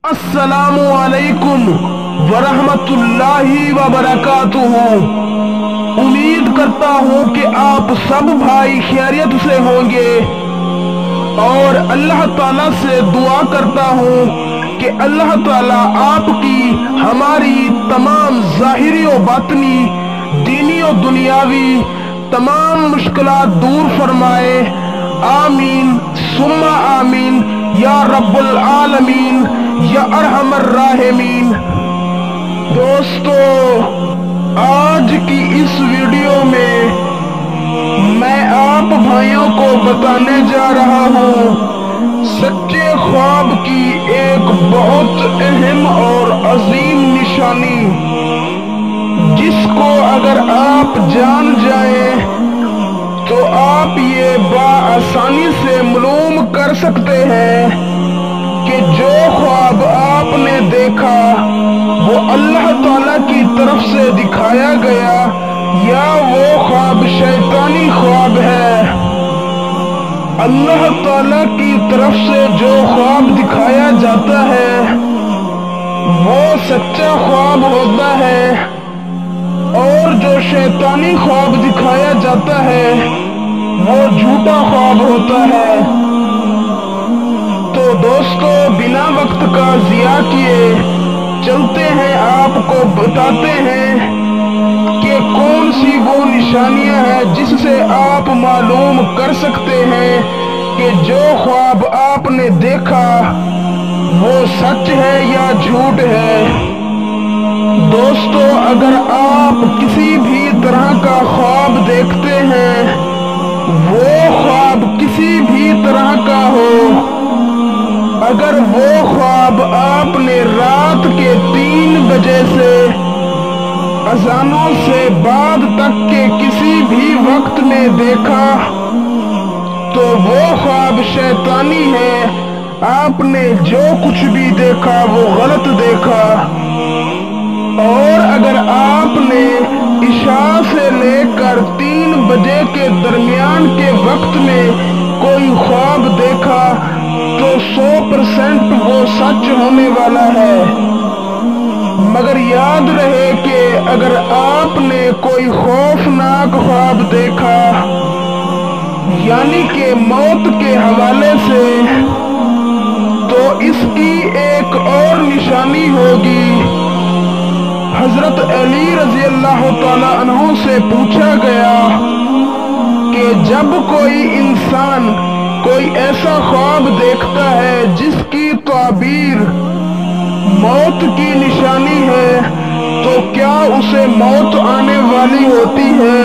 अस्सलामु अलैकुम वरहमतुल्लाहि वबरकातुहू। उम्मीद करता हूँ कि आप सब भाई खैरियत से होंगे और अल्लाह ताला से दुआ करता हूँ कि अल्लाह ताला आपकी हमारी तमाम ज़ाहिरी और बातनी दीनी और दुनियावी तमाम मुश्किलात दूर फरमाए। आमीन सुम्मा आमीन या रब्बुल आलमीन या अरहमर राहिमीन। दोस्तों, आज की इस वीडियो में मैं आप भाइयों को बताने जा रहा हूँ सच्चे ख्वाब की एक बहुत अहम और अजीम निशानी, जिसको अगर आप जान जाएं तो आप ये बआसानी से मालूम कर सकते हैं कि जो ख्वाब आपने देखा वो अल्लाह ताला की तरफ से दिखाया गया या वो ख्वाब शैतानी ख्वाब है। अल्लाह ताला की तरफ से जो ख्वाब दिखाया जाता है वो सच्चा ख्वाब होता है और जो शैतानी ख्वाब दिखाया जाता है वो झूठा ख्वाब होता है। तो दोस्तों, बिना वक्त का जिया किए चलते हैं, आपको बताते हैं कि कौन सी वो निशानियां हैं जिससे आप मालूम कर सकते हैं कि जो ख्वाब आपने देखा वो सच है या झूठ है। दोस्तों, अगर आप किसी भी तरह का ख्वाब देखते हैं, वो ख्वाब किसी भी तरह का हो, अगर वो ख्वाब आपने रात के 3 बजे से अजानों से बाद तक के किसी भी वक्त में देखा तो वो ख्वाब शैतानी है। आपने जो कुछ भी देखा वो गलत देखा। और अगर आपने इशा से लेकर 3 बजे के दरमियान के वक्त में कोई ख्वाब देखा तो 100% वो सच होने वाला है। मगर याद रहे कि अगर आपने कोई खौफनाक ख्वाब देखा यानी कि मौत के हवाले से, तो इसकी एक और निशानी होगी। हजरत अली रजी अल्लाह ताला अन्हु से पूछा गया कि जब कोई इंसान कोई ऐसा ख्वाब देखता है जिसकी ताबीर मौत की निशानी है तो क्या उसे मौत आने वाली होती है?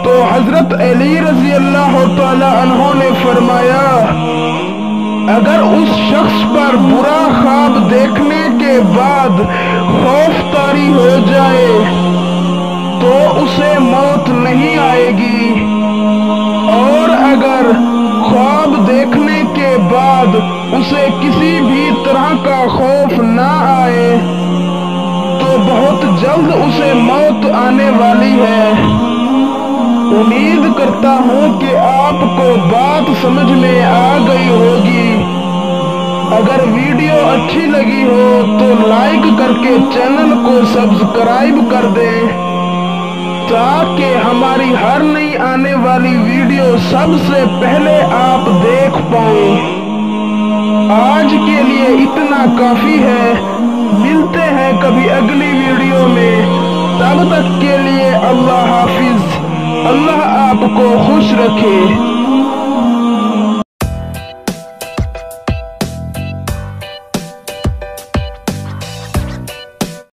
तो हजरत अली रजी अल्लाह ताला अन्हु ने फरमाया, अगर उस शख्स पर बुरा ख्वाब देखने के बाद खौफ तारी हो जाए तो उसे मौत नहीं आएगी, और अगर ख्वाब देखने के बाद उसे किसी भी तरह का खौफ ना आए तो बहुत जल्द उसे मौत आने वाली है। उम्मीद करता हूँ कि आपको बात समझ में आ गई होगी। अगर वीडियो अच्छी लगी हो तो लाइक करके चैनल को सब्सक्राइब कर दें ताकि हमारी हर नई आने वाली वीडियो सबसे पहले आप देख पाएं। आज के लिए इतना काफी है, मिलते हैं कभी अगली वीडियो में। तब तक के लिए अल्लाह हाफिज। अल्लाह आपको खुश रखे।